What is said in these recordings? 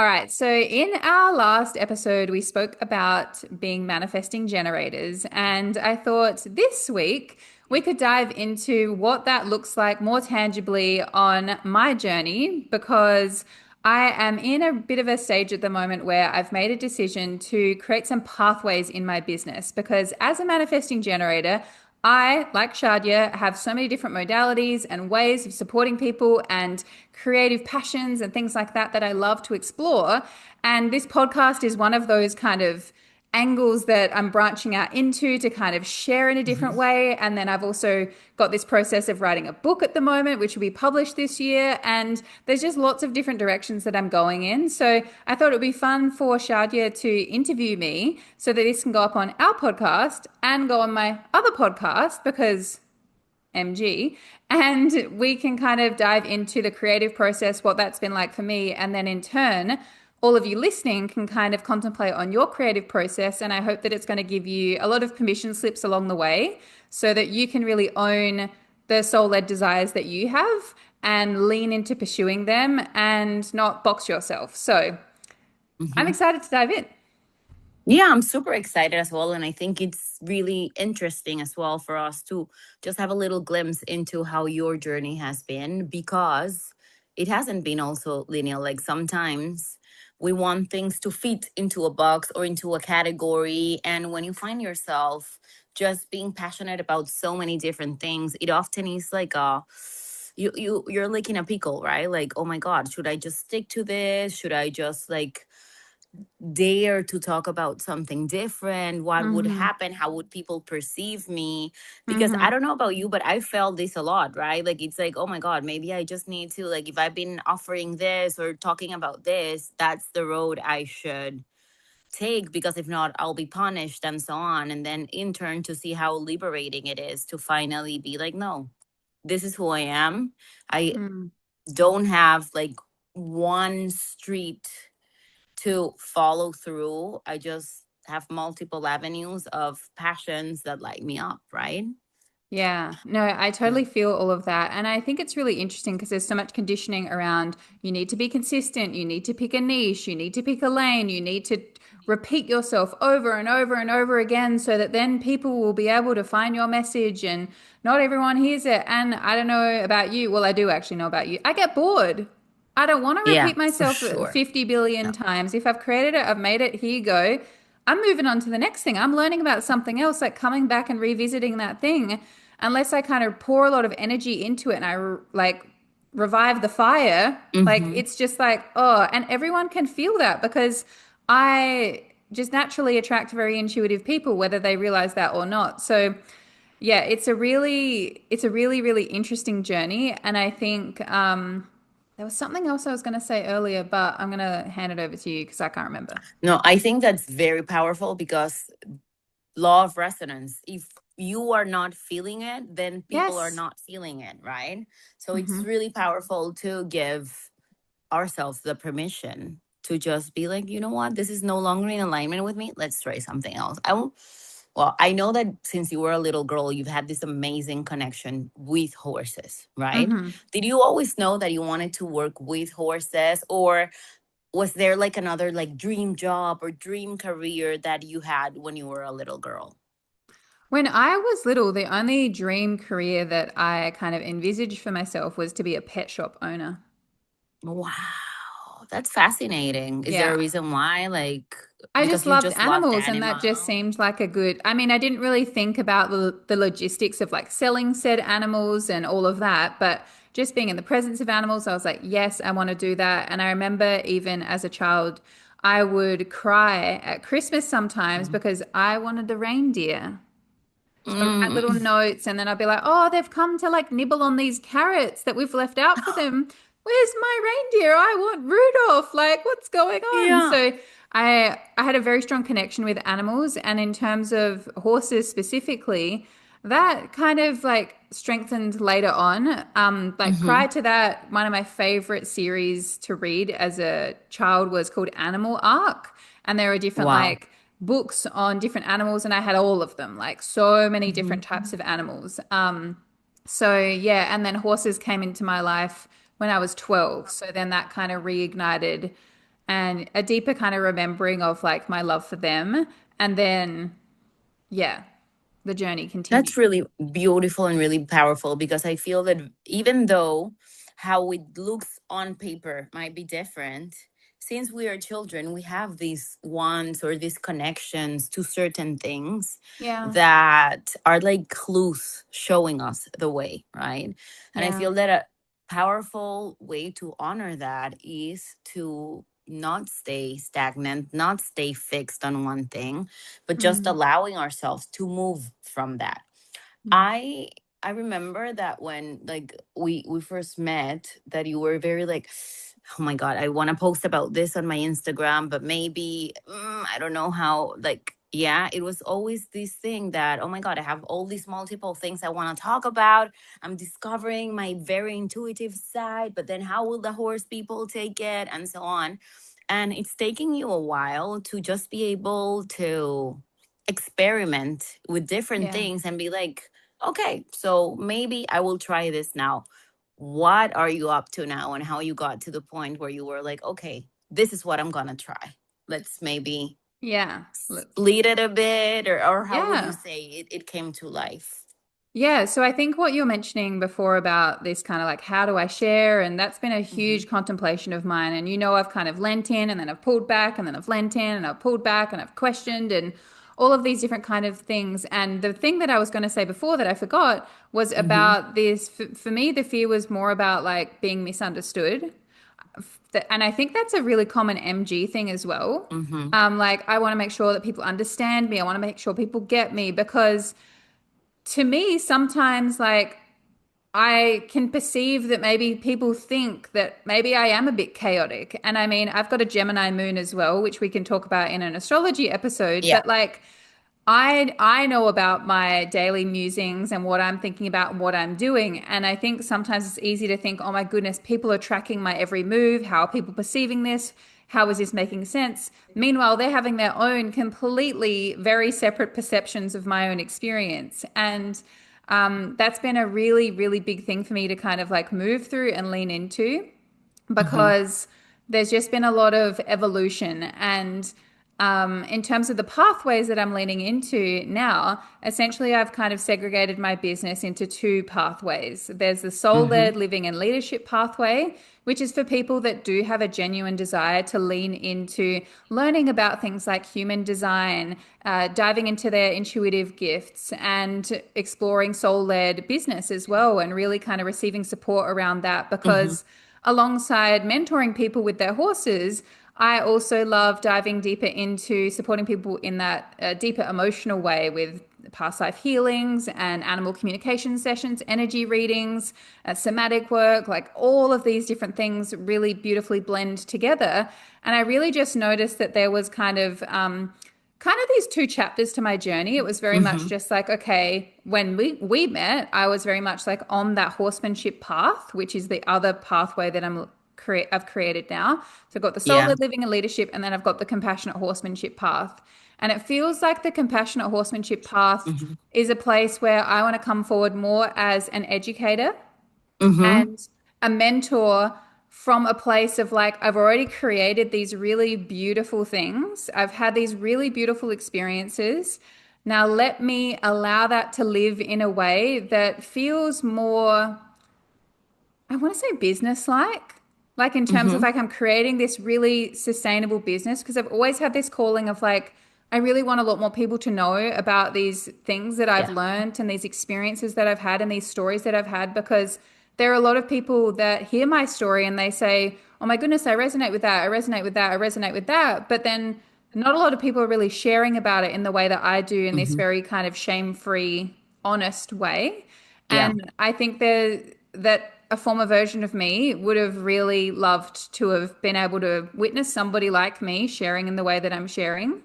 All right. So, in our last episode, we spoke about being manifesting generators. And I thought this week we could dive into what that looks like more tangibly on my journey because I am in a bit of a stage at the moment where I've made a decision to create some pathways in my business. Because as a manifesting generator, I, like Shadia, have so many different modalities and ways of supporting people and creative passions and things like that that I love to explore. And this podcast is one of those kind of angles that I'm branching out into to kind of share in a different Mhm. way. And then I've also got this process of writing a book at the moment, which will be published this year. And there's just lots of different directions that I'm going in. So I thought it would be fun for Shadia to interview me so that this can go up on our podcast and go on my other podcast because MG, and we can kind of dive into the creative process, what that's been like for me. And then in turn, all of you listening can kind of contemplate on your creative process. And I hope that it's going to give you a lot of permission slips along the way so that you can really own the soul led desires that you have and lean into pursuing them and not box yourself. So I'm Mhm. excited to dive in. Yeah, I'm super excited as well. And I think it's really interesting as well for us to just have a little glimpse into how your journey has been because it hasn't been also linear. Like sometimes we want things to fit into a box or into a category. And when you find yourself just being passionate about so many different things, it often is like you're like in a pickle, right? Like, oh my God, should I just stick to this? Should I just like dare to talk about something different? What would Mm-hmm. happen? How would people perceive me? Because I Mm-hmm. don't know about you, but I felt this a lot, right? Like it's like, oh my God, maybe I just need to, like, if I've been offering this or talking about this, that's the road I should take, because if not, I'll be punished and so on. And then in turn, to see how liberating it is to finally be like, no, this is who I am. I Mm. don't have like one street to follow through. I just have multiple avenues of passions that light me up, right? Yeah, no, I Yeah. totally feel all of that. And I think it's really interesting because there's so much conditioning around you need to be consistent, you need to pick a niche, you need to pick a lane, you need to repeat yourself over and over and over again so that then people will be able to find your message and not everyone hears it. And I don't know about you. Well, I do actually know about you. I get bored. I don't want to Yeah, repeat for myself sure. 50 billion No. times. If I've created it, I've made it, here you go. I'm moving on to the next thing. I'm learning about something else, like coming back and revisiting that thing unless I kind of pour a lot of energy into it and like revive the fire, like Mm-hmm. it's just like, oh, and everyone can feel that because I just naturally attract very intuitive people, whether they realize that or not. So, yeah, really interesting journey. And I think there was something else I was going to say earlier, but I'm going to hand it over to you because I can't remember. No, I think that's very powerful because law of resonance. If you are not feeling it, then people are Yes. not feeling it, right? So it's Hmm. really powerful to give ourselves the permission to just be like, you know what, this is no longer in alignment with me. Let's try something else. Well, I know that since you were a little girl, you've had this amazing connection with horses, right? Hmm. Did you always know that you wanted to work with horses, or was there like another like dream job or dream career that you had when you were a little girl? When I was little, the only dream career that I kind of envisaged for myself was to be a pet shop owner. Wow, that's fascinating. Is there a Yeah. reason why? Like, I because just you loved just loved animals, and that just animals? seemed like a good. I mean, I didn't really think about the logistics of like selling said animals and all of that, but just being in the presence of animals, I was like, yes, I want to do that. And I remember even as a child, I would cry at Christmas sometimes because I wanted the reindeer. So I write little Mm. notes and then I'd be like, oh, they've come to like nibble on these carrots that we've left out for them. Where's my reindeer? I want Rudolph. Like, what's going on? Yeah. So I had a very strong connection with animals. And in terms of horses specifically, that kind of like strengthened later on. Like Hmm. prior to that, one of my favorite series to read as a child was called Animal Arc. And there were different Wow. like books on different animals, and I had all of them, like so many Hmm. different types of animals. So yeah, and then horses came into my life when I was 12. So then that kind of reignited and a deeper kind of remembering of like my love for them. And then, yeah, the journey That's continues. really beautiful and really powerful, because I feel that even though how it looks on paper might be different, since we are children, we have these wants or these connections to certain things Yeah, that are like clues showing us the way, right? And I yeah, feel that a powerful way to honor that is to not stay stagnant, not stay fixed on one thing, but just mm, allowing ourselves to move from that. mm, I remember that when like we first met, that you were very like, oh my god, I want to post about this on my Instagram, but maybe I don't know how. Like, yeah, it was always this thing that, oh my god, I have all these multiple things I want to talk about. I'm discovering my very intuitive side, but then how will the horse people take it, and so on. And it's taking you a while to just be able to experiment with different yeah. things and be like, okay, so maybe I will try this now. What are you up to now, and how you got to the point where you were like, okay, this is what I'm gonna try. Let's maybe Yeah. split it a bit, or how would you Yeah. say it came to life? Yeah, so I think what you were mentioning before about this kind of like how do I share, and that's been a Mm-hmm. huge contemplation of mine. And I've kind of lent in and then I've pulled back and then I've lent in and I've pulled back and I've questioned and all of these different kind of things. And the thing that I was going to say before that I forgot was Mm-hmm. about this. For me, the fear was more about like being misunderstood. And I think that's a really common MG thing as well. Mm-hmm. Like I want to make sure that people understand me. I want to make sure people get me because to me, sometimes like I can perceive that maybe people think that maybe I am a bit chaotic. And I mean, I've got a Gemini moon as well, which we can talk about in an astrology episode, Yeah. but like I know about my daily musings and what I'm thinking about and what I'm doing. And I think sometimes it's easy to think, oh my goodness, people are tracking my every move. How are people perceiving this? How is this making sense? Meanwhile, they're having their own completely very separate perceptions of my own experience. And that's been a really, really big thing for me to kind of like move through and lean into Mm-hmm. because there's just been a lot of evolution. And in terms of the pathways that I'm leaning into now, essentially, I've kind of segregated my business into two pathways. There's the soul Mm-hmm. led living and leadership pathway, which is for people that do have a genuine desire to lean into learning about things like human design, diving into their intuitive gifts, and exploring soul led business as well, and really kind of receiving support around that Mm-hmm. because alongside mentoring people with their horses, I also love diving deeper into supporting people in that deeper emotional way with past life healings and animal communication sessions, energy readings, somatic work, like all of these different things really beautifully blend together. And I really just noticed that there was kind of these two chapters to my journey. It was very much Mm-hmm. just like, okay, when we met, I was very much like on that horsemanship path, which is the other pathway that I've created now. So I've got the soul Yeah. led living and leadership, and then I've got the compassionate horsemanship path. And it feels like the compassionate horsemanship path Mm-hmm. is a place where I want to come forward more as an educator Mm-hmm. and a mentor from a place of like, I've already created these really beautiful things. I've had these really beautiful experiences. Now, let me allow that to live in a way that feels more, I want to say business like in terms of Mm-hmm. like I'm creating this really sustainable business because I've always had this calling of like, I really want a lot more people to know about these things that I've Yeah. learned and these experiences that I've had and these stories that I've had because there are a lot of people that hear my story and they say, oh my goodness, I resonate with that. I resonate with that. I resonate with that. But then not a lot of people are really sharing about it in the way that I do in this Mm-hmm. very kind of shame-free, honest way. Yeah. And I think that a former version of me would have really loved to have been able to witness somebody like me sharing in the way that I'm sharing.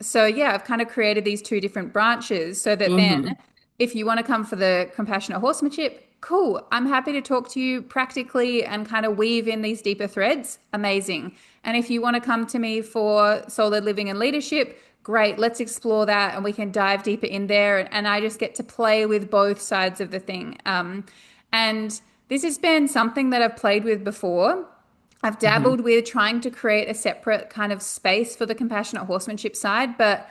So yeah, I've kind of created these two different branches so that then Mm-hmm. if you want to come for the compassionate horsemanship, cool. I'm happy to talk to you practically and kind of weave in these deeper threads. Amazing. And if you want to come to me for solid living and leadership, great. Let's explore that and we can dive deeper in there. And I just get to play with both sides of the thing. And this has been something that I've played with before. I've Mm-hmm. dabbled with trying to create a separate kind of space for the compassionate horsemanship side, but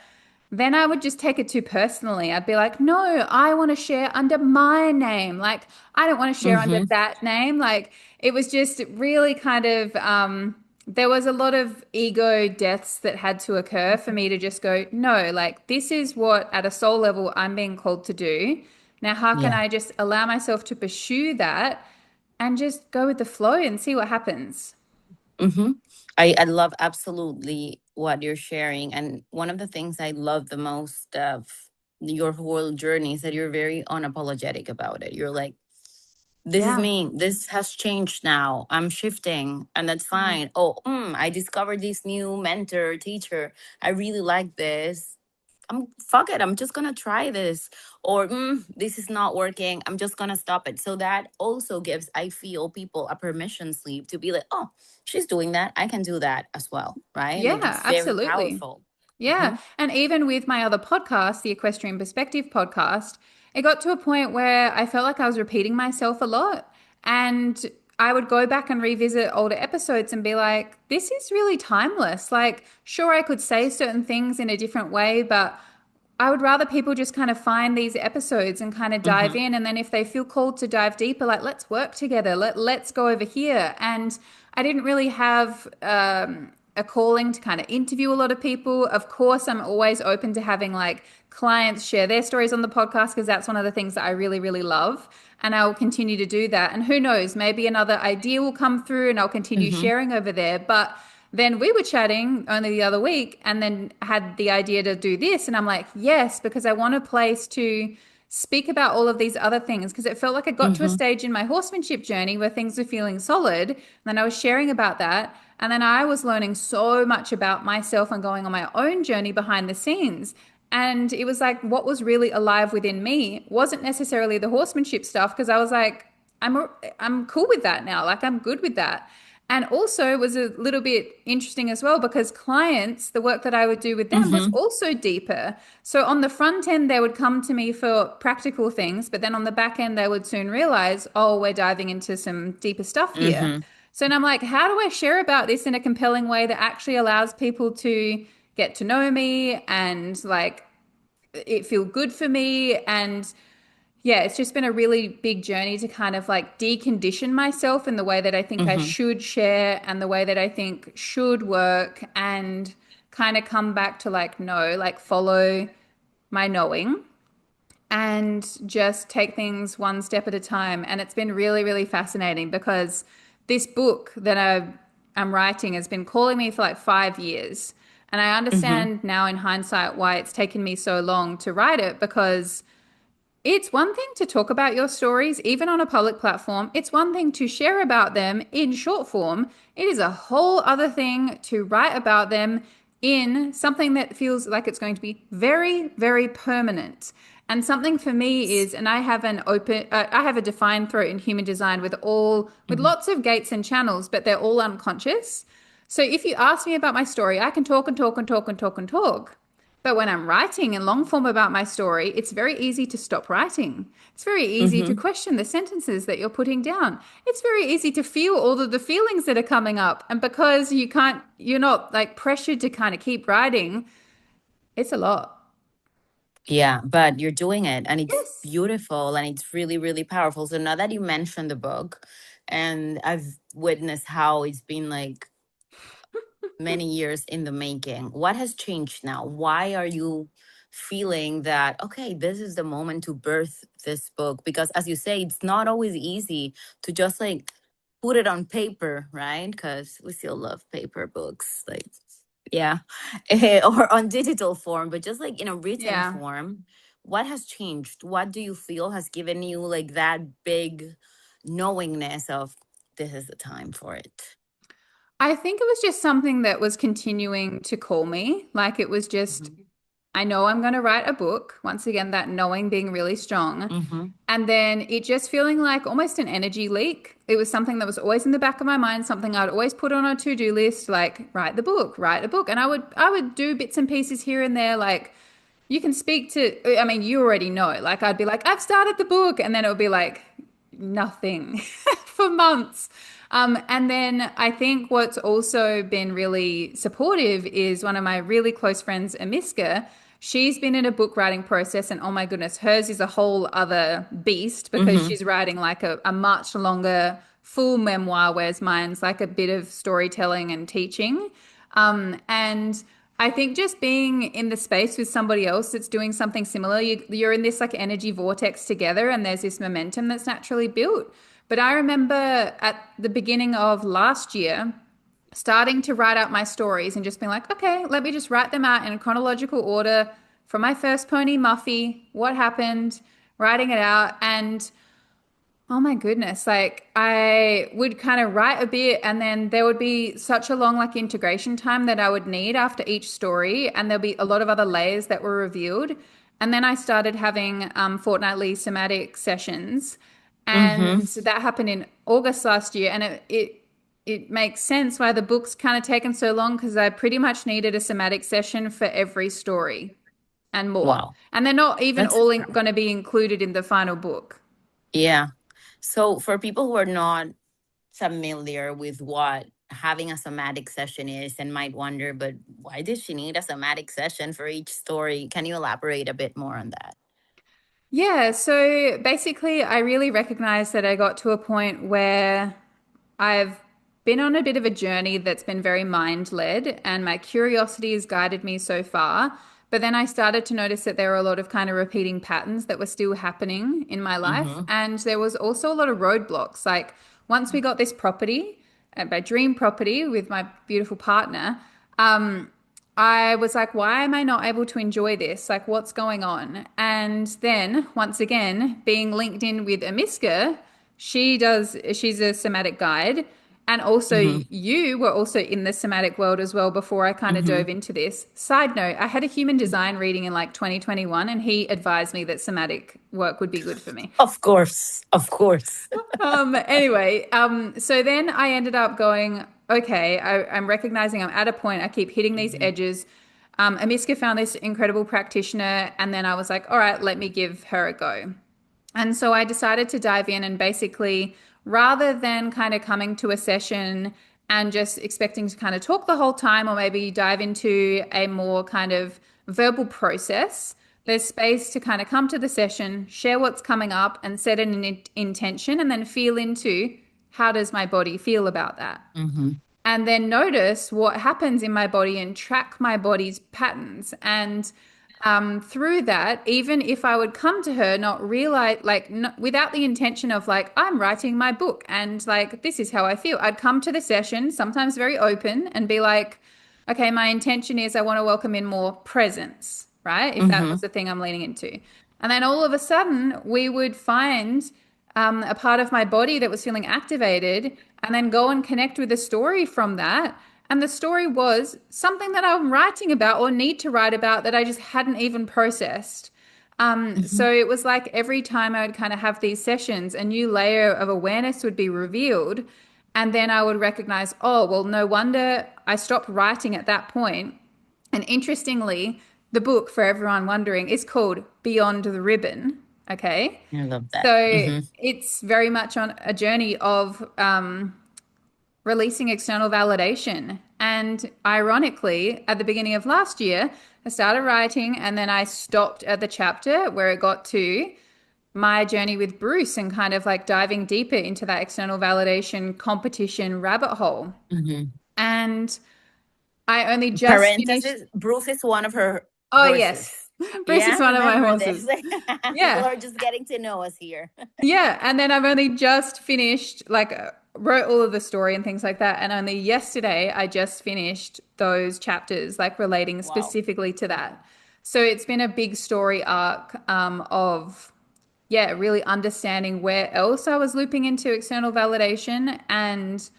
then I would just take it too personally. I'd be like, no, I want to share under my name. Like, I don't want to share under Mm-hmm. that name. Like, it was just really kind of, there was a lot of ego deaths that had to occur for me to just go, no, like, this is what at a soul level I'm being called to do. Now, how can Yeah. I just allow myself to pursue that and just go with the flow and see what happens? Mm-hmm. I love absolutely what you're sharing. And one of the things I love the most of your whole journey is that you're very unapologetic about it. You're like, this is Yeah. me. This has changed now. I'm shifting, and that's Yeah. fine. Oh, I discovered this new mentor, teacher. I really like this. Fuck it. I'm just gonna try this. Or this is not working. I'm just gonna stop it. So that also gives, I feel, people a permission slip to be like, oh, she's doing that. I can do that as well, right? Like Yeah, it's very absolutely. powerful. Yeah. Mm-hmm. And even with my other podcast, the Equestrian Perspective podcast, it got to a point where I felt like I was repeating myself a lot. And I would go back and revisit older episodes and be like, this is really timeless. Like, sure, I could say certain things in a different way, but I would rather people just kind of find these episodes and kind of dive Mm-hmm. in. And then if they feel called to dive deeper, like, let's work together. Let's go over here. And I didn't really have a calling to kind of interview a lot of people. Of course, I'm always open to having like clients share their stories on the podcast because that's one of the things that I really, really love. And I will continue to do that. And who knows, maybe another idea will come through and I'll continue Mm-hmm. sharing over there. But then we were chatting only the other week and then had the idea to do this. And I'm like, yes, because I want a place to speak about all of these other things because it felt like I got to a Mm-hmm. stage in my horsemanship journey where things were feeling solid. And then I was sharing about that. And then I was learning so much about myself and going on my own journey behind the scenes. And it was like what was really alive within me wasn't necessarily the horsemanship stuff because I was like, I'm cool with that now. Like I'm good with that. And also it was a little bit interesting as well because clients, the work that I would do with them was Mm-hmm. also deeper. So on the front end, they would come to me for practical things, but then on the back end, they would soon realize, oh, we're diving into some deeper stuff here. Mm-hmm. So and I'm like, how do I share about this in a compelling way that actually allows people to get to know me and like it feel good for me and yeah, it's just been a really big journey to kind of like decondition myself in the way that I think I Mm-hmm. should share and the way that I think should work and kind of come back to like, no, like follow my knowing and just take things one step at a time. And it's been really, really fascinating because this book that I'm writing has been calling me for like 5 years. And I Mm-hmm. understand now in hindsight why it's taken me so long to write it because it's one thing to talk about your stories, even on a public platform. It's one thing to share about them in short form. It is a whole other thing to write about them in something that feels like it's going to be very, very permanent. And something for me is, and I have a defined throat in human design with Mm-hmm. lots of gates and channels, but they're all unconscious. So if you ask me about my story, I can talk and talk and talk and talk and talk. But when I'm writing in long form about my story, it's very easy to stop writing. It's very easy to Mm-hmm. question the sentences that you're putting down. It's very easy to feel all of the feelings that are coming up. And because you're not like pressured to kind of keep writing, it's a lot. Yeah, but you're doing it and it's Yes. beautiful and it's really, really powerful. So now that you mentioned the book, and I've witnessed how it's been like many years in the making, what has changed now? Why are you feeling that, okay, this is the moment to birth this book? Because as you say, it's not always easy to just like put it on paper, right? Because we still love paper books. Like, yeah, or on digital form, but just like in a written Yeah. form, what has changed? What do you feel has given you like that big knowingness of this is the time for it? I think it was just something that was continuing to call me. Like it was just, Mm-hmm. I know I'm going to write a book. Once again, that knowing being really strong. Mm-hmm. And then it just feeling like almost an energy leak. It was something that was always in the back of my mind, something I'd always put on a to-do list, like write the book, write a book. And I would do bits and pieces here and there, like you can speak to, I mean, you already know. Like I'd be like, I've started the book, and then it would be like nothing for months. And then I think what's also been really supportive is one of my really close friends, Amiska. She's been in a book writing process, and oh my goodness, hers is a whole other beast because Mm-hmm. she's writing like a much longer full memoir, whereas mine's like a bit of storytelling and teaching. And I think just being in the space with somebody else that's doing something similar, you're in this like energy vortex together, and there's this momentum that's naturally built. But I remember at the beginning of last year, starting to write out my stories and just being like, okay, let me just write them out in a chronological order from my first pony, Muffy, what happened, writing it out. And oh my goodness. Like I would kind of write a bit and then there would be such a long like integration time that I would need after each story. And there'll be a lot of other layers that were revealed. And then I started having fortnightly somatic sessions. Mm-hmm. And that happened in August last year. And it makes sense why the book's kind of taken so long because I pretty much needed a somatic session for every story and more. Wow. And they're not even That's all going to be included in the final book. Yeah. So for people who are not familiar with what having a somatic session is and might wonder, but why does she need a somatic session for each story? Can you elaborate a bit more on that? Yeah, so basically, I really recognized that I got to a point where I've been on a bit of a journey that's been very mind led, and my curiosity has guided me so far. But then I started to notice that there were a lot of kind of repeating patterns that were still happening in my life. Mm-hmm. And there was also a lot of roadblocks. Like once we got this property, my dream property with my beautiful partner, um, I was like, why am I not able to enjoy this? Like, what's going on? And then, once again, being linked in with Amiska, she's a somatic guide. And also, Mm-hmm. you were also in the somatic world as well before I kind of Mm-hmm. dove into this. Side note, I had a human design reading in like 2021, and he advised me that somatic work would be good for me. Of course. Of course. Anyway, so then I ended up going, okay, I'm recognizing I'm at a point, I keep hitting these Mm-hmm. edges. Amiska found this incredible practitioner, and then I was like, all right, let me give her a go. And so I decided to dive in and basically, rather than kind of coming to a session and just expecting to kind of talk the whole time, or maybe dive into a more kind of verbal process, there's space to kind of come to the session, share what's coming up, and set an intention, and then feel into how does my body feel about that? Mm-hmm. And then notice what happens in my body and track my body's patterns. And through that, even if I would come to her, not realize, like, without the intention of, like, I'm writing my book and, like, this is how I feel, I'd come to the session, sometimes very open, and be like, okay, my intention is I want to welcome in more presence, right? If that Mm-hmm. was the thing I'm leaning into. And then all of a sudden, we would find a part of my body that was feeling activated and then go and connect with a story from that. And the story was something that I'm writing about or need to write about that I just hadn't even processed. Mm-hmm. So it was like every time I would kind of have these sessions, a new layer of awareness would be revealed. And then I would recognize, oh, well, no wonder I stopped writing at that point. And interestingly, the book, for everyone wondering, is called Beyond the Ribbon. Okay. I love that. So Mm-hmm. it's very much on a journey of releasing external validation. And ironically, at the beginning of last year, I started writing and then I stopped at the chapter where it got to my journey with Bruce and kind of like diving deeper into that external validation competition rabbit hole. Mm-hmm. And I only just finished. Parenthesis, Bruce is one of her Oh, horses. yes. Bruce is Yeah, one of my remember this. horses. People Yeah. are just getting to know us here. Yeah, and then I've only just finished, like, wrote all of the story and things like that. And only yesterday I just finished those chapters, like relating Wow. specifically to that. So it's been a big story arc of, yeah, really understanding where else I was looping into external validation. And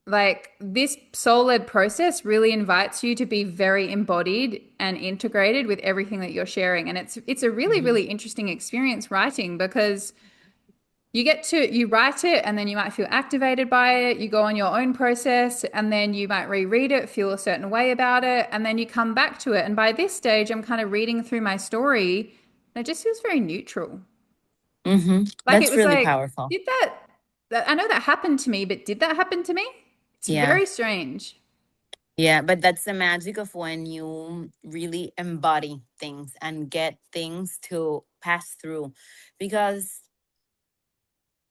like this soul-led process really invites you to be very embodied and integrated with everything that you're sharing. And it's a really, Mm-hmm. really interesting experience writing because you write it and then you might feel activated by it. You go on your own process and then you might reread it, feel a certain way about it, and then you come back to it. And by this stage, I'm kind of reading through my story and it just feels very neutral. Mm-hmm. Like it That's was really like, powerful. did that I know that happened to me, but did that happen to me? It's Yeah. very strange. Yeah, but that's the magic of when you really embody things and get things to pass through, because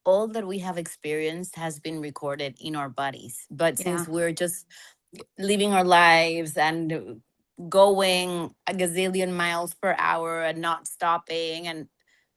all that we have experienced has been recorded in our bodies. But Yeah. since we're just living our lives and going a gazillion miles per hour and not stopping, and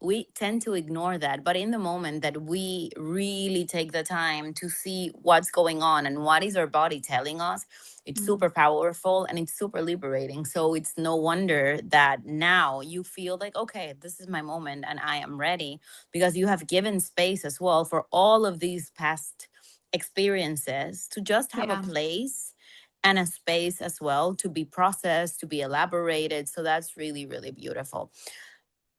we tend to ignore that. But in the moment that we really take the time to see what's going on and what is our body telling us, it's Mm. super powerful and it's super liberating. So it's no wonder that now you feel like, okay, this is my moment and I am ready, because you have given space as well for all of these past experiences to just have a Yeah. place and a space as well to be processed, to be elaborated. So that's really, really beautiful.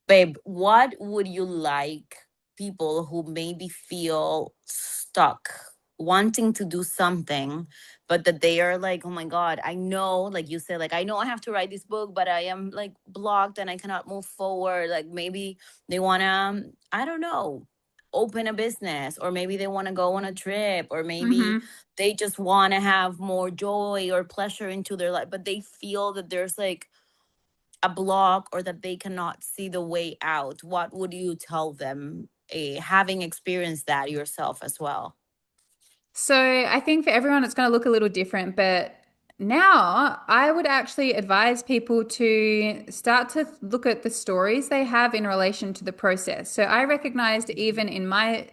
Babe, what would you like people who maybe feel stuck, wanting to do something, but that they are like, oh my God, I know, like you said, like, I know I have to write this book, but I am like blocked and I cannot move forward. Like maybe they want to, I don't know, open a business, or maybe they want to go on a trip, or maybe Hmm. they just want to have more joy or pleasure into their life, but they feel that there's like a block or that they cannot see the way out. What would you tell them, having experienced that yourself as well? So I think for everyone it's going to look a little different, but now I would actually advise people to start to look at the stories they have in relation to the process. So I recognized even in my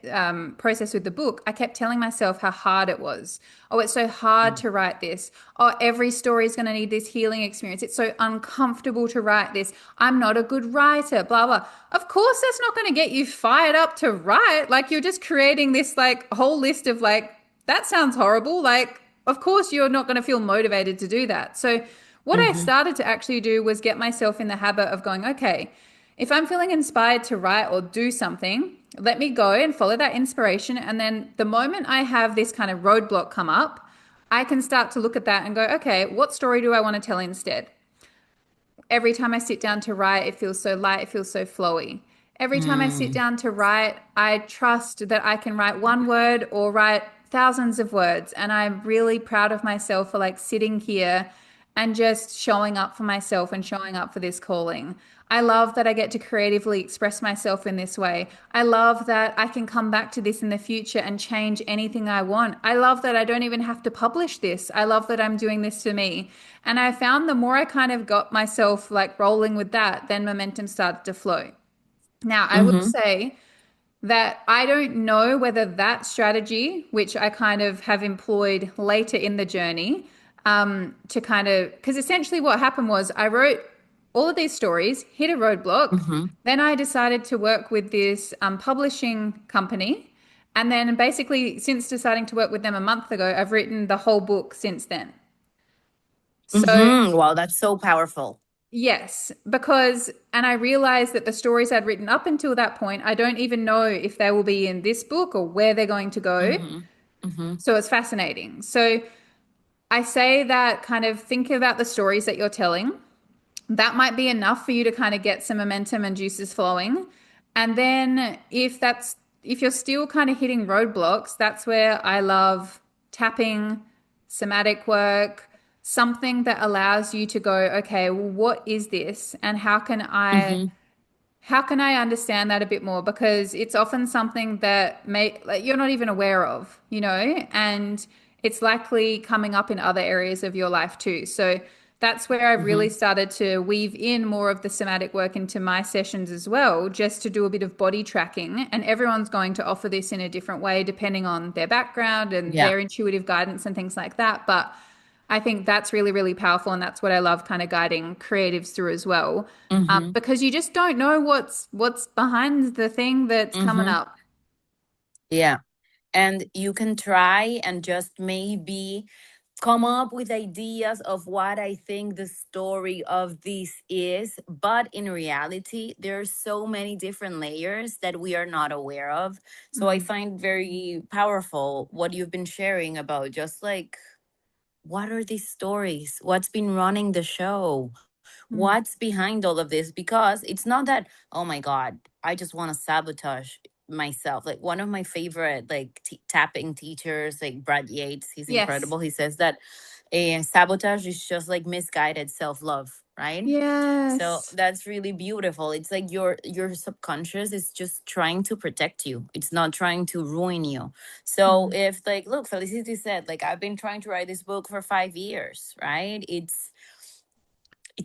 process with the book, I kept telling myself how hard it was. Oh, it's so hard to write this. Oh, every story is going to need this healing experience. It's so uncomfortable to write this. I'm not a good writer, blah, blah. Of course, that's not going to get you fired up to write. Like you're just creating this like whole list of like, that sounds horrible. Like, of course, you're not going to feel motivated to do that. So, what I Mm-hmm. started to actually do was get myself in the habit of going, okay, if I'm feeling inspired to write or do something, let me go and follow that inspiration. And then the moment I have this kind of roadblock come up, I can start to look at that and go, okay, what story do I want to tell instead? Every time I sit down to write, it feels so light, it feels so flowy. Every time I sit Mm. down to write, I trust that I can write one word or write thousands of words. And I'm really proud of myself for like sitting here and just showing up for myself and showing up for this calling. I love that I get to creatively express myself in this way. I love that I can come back to this in the future and change anything I want. I love that I don't even have to publish this. I love that I'm doing this for me. And I found the more I kind of got myself like rolling with that, then momentum started to flow. Now, I will Mm-hmm. say that I don't know whether that strategy, which I kind of have employed later in the journey, to kind of, because essentially what happened was I wrote all of these stories, hit a roadblock. Mm-hmm. Then I decided to work with this publishing company. And then basically, since deciding to work with them a month ago, I've written the whole book since then. So Mm-hmm. Wow, that's so powerful. yes, because, and I realized that the stories I'd written up until that point, I don't even know if they will be in this book or where they're going to go. Mm-hmm. Mm-hmm. So it's fascinating. So I say that kind of think about the stories that you're telling. That might be enough for you to kind of get some momentum and juices flowing. And then if you're still kind of hitting roadblocks, that's where I love tapping, somatic work, something that allows you to go, okay, well, what is this? And Mm-hmm. how can I understand that a bit more? Because it's often something that like, you're not even aware of, and it's likely coming up in other areas of your life too. So that's where I've really Mm-hmm. started to weave in more of the somatic work into my sessions as well, just to do a bit of body tracking. And everyone's going to offer this in a different way, depending on their background and Yeah. their intuitive guidance and things like that. But I think that's really, really powerful. And that's what I love kind of guiding creatives through as well. Mm-hmm. Because you just don't know what's behind the thing that's coming Mm-hmm. up. Yeah. And you can try and just maybe come up with ideas of what I think the story of this is. But in reality, there are so many different layers that we are not aware of. So I Mm, find very powerful what you've been sharing about just like, what are these stories? What's been running the show? mm, What's behind all of this? Because it's not that, oh my God, I just want to sabotage. myself. Like one of my favorite like tapping teachers, like Brad Yates, he's Yes. incredible. He says that sabotage is just like misguided self-love, right? So Yes. that's really beautiful. It's like your subconscious is just trying to protect you. It's not trying to ruin you. So Mhm. if like, look, Felicity said, like, I've been trying to write this book for 5 years, right? It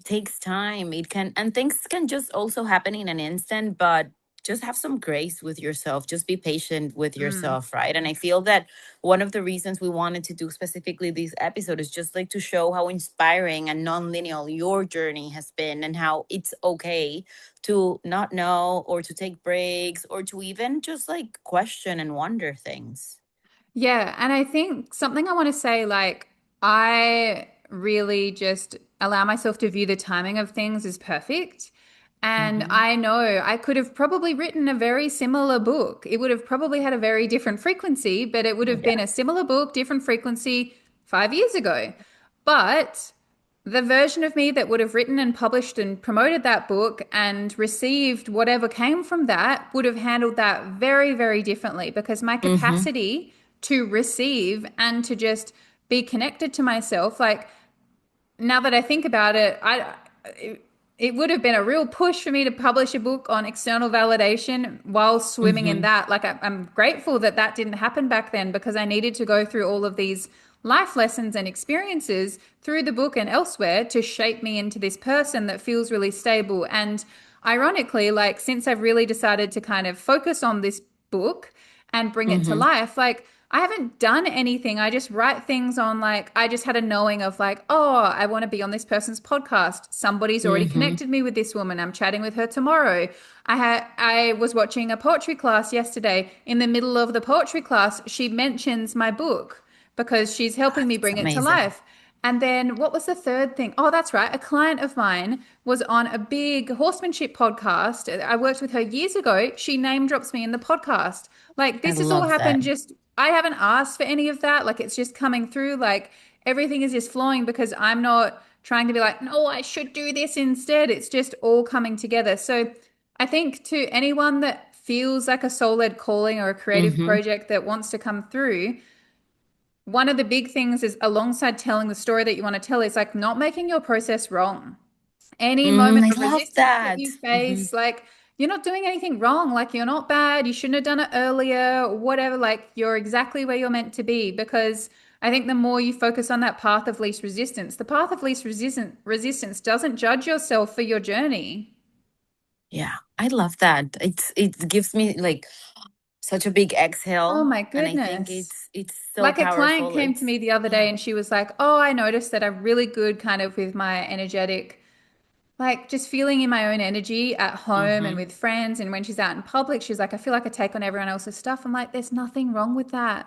takes time. It can, and things can just also happen in an instant, but just have some grace with yourself. Just be patient with Mm. yourself, right? And I feel that one of the reasons we wanted to do specifically this episode is just like to show how inspiring and non-linear your journey has been, and how it's okay to not know, or to take breaks, or to even just like question and wonder things. Yeah, and I think something I want to say, like, I really just allow myself to view the timing of things as perfect. And Mm-hmm. I know I could have probably written a very similar book. It would have probably had a very different frequency, but it would have been Yeah. a similar book, different frequency 5 years ago. But the version of me that would have written and published and promoted that book and received whatever came from that would have handled that very, very differently, because my Mm-hmm. capacity to receive and to just be connected to myself, like, now that I think about it, it would have been a real push for me to publish a book on external validation while swimming in Mm-hmm. that. Like, I'm grateful that that didn't happen back then, because I needed to go through all of these life lessons and experiences through the book and elsewhere to shape me into this person that feels really stable. And ironically, like, since I've really decided to kind of focus on this book and bring it to Mm-hmm. life, like, I haven't done anything. I just write things on, like, I just had a knowing of, like, oh, I want to be on this person's podcast. Somebody's already Mm-hmm. connected me with this woman. I'm chatting with her tomorrow. I was watching a poetry class yesterday. In the middle of the poetry class, she mentions my book because she's helping me It's bring it to amazing. life. And then what was the third thing? Oh, that's right. A client of mine was on a big horsemanship podcast. I worked with her years ago. She name drops me in the podcast. Like, I this has all love that. happened just, I haven't asked for any of that. Like, it's just coming through. Like, everything is just flowing because I'm not trying to be like, no, I should do this instead. It's just all coming together. So I think to anyone that feels like a soul-led calling or a creative Mm-hmm. project that wants to come through, one of the big things is, alongside telling the story that you want to tell, is like not making your process wrong. Any moment I of love resistance that that. you Mm-hmm. face, like, you're not doing anything wrong. Like, you're not bad. You shouldn't have done it earlier, whatever. Like, you're exactly where you're meant to be, because I think the more you focus on that path of least resistance, the path of least resistance doesn't judge yourself for your journey. Yeah, I love that. It gives me like such a big Oh exhale, my and I think goodness. it's so Like, a client powerful. came to It's me the other day yeah. and she was like, oh, I noticed that I'm really good kind of with my energetic, like, just feeling in my own energy at home and Mm-hmm. with friends. And when she's out in public, she's like, I feel like I take on everyone else's stuff. I'm like, there's nothing wrong with that.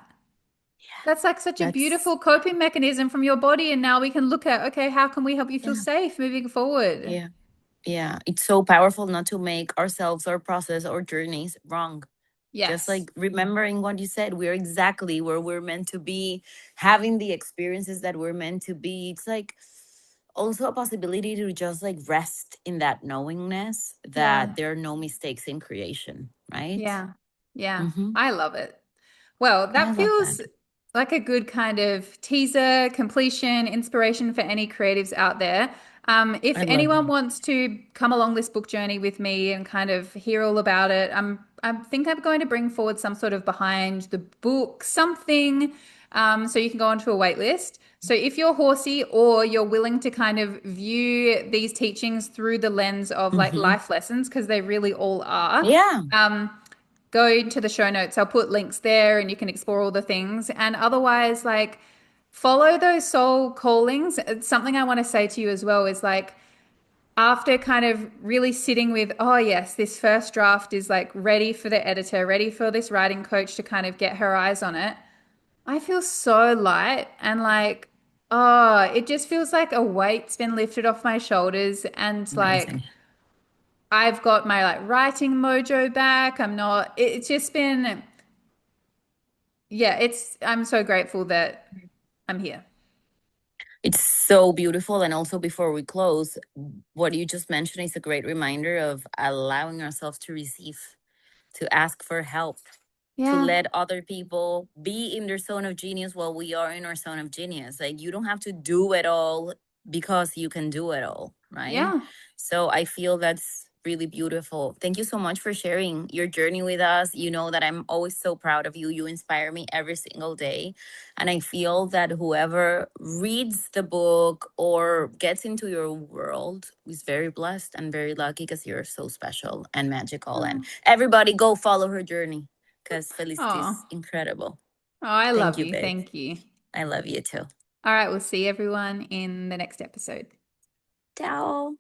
That's like such a That's beautiful coping mechanism from your body. And now we can look at, okay, how can we help you feel yeah, safe moving forward? yeah, yeah. It's so powerful not to make ourselves or process or journeys wrong. Just Yes. like remembering what you said, we're exactly where we're meant to be, having the experiences that we're meant to be. It's like also a possibility to just like rest in that knowingness that Yeah. there are no mistakes in creation, right? Yeah. Yeah. Mm-hmm. I love it. Well, I that love that. feels like a good kind of teaser, completion, inspiration for any creatives out there. If I love anyone it. wants to come along this book journey with me and kind of hear all about it, I think I'm going to bring forward some sort of behind the book something, so you can go onto a wait list. So if you're horsey, or you're willing to kind of view these teachings through the lens of like Mm-hmm. life lessons, because they really all are, Yeah. um, go into the show notes. I'll put links there and you can explore all the things. And otherwise, like, follow those soul callings. It's something I want to say to you as well is, like, after kind of really sitting with, oh, yes, this first draft is like ready for the editor, ready for this writing coach to kind of get her eyes on it, I feel so light and like, oh, it just feels like a weight's been lifted off my shoulders. And like, Amazing. I've got my like writing mojo back. I'm not, it's just been, yeah, I'm so grateful that I'm here. It's so beautiful. And also, before we close, what you just mentioned is a great reminder of allowing ourselves to receive. to ask for help, to Yeah. let other people be in their zone of genius while we are in our zone of genius. Like, you don't have to do it all because you can do it all, right? Yeah. So I feel that's really beautiful. Thank you so much for sharing your journey with us. You know that I'm always so proud of you. You inspire me every single day. And I feel that whoever reads the book or gets into your world is very blessed and very lucky, because you're so special and magical. And Oh. everybody go follow her journey, because Felicity is Oh, incredible. I Thank love you, you. babe. Thank you. I love you too. All right, we'll see everyone in the next episode. Ciao.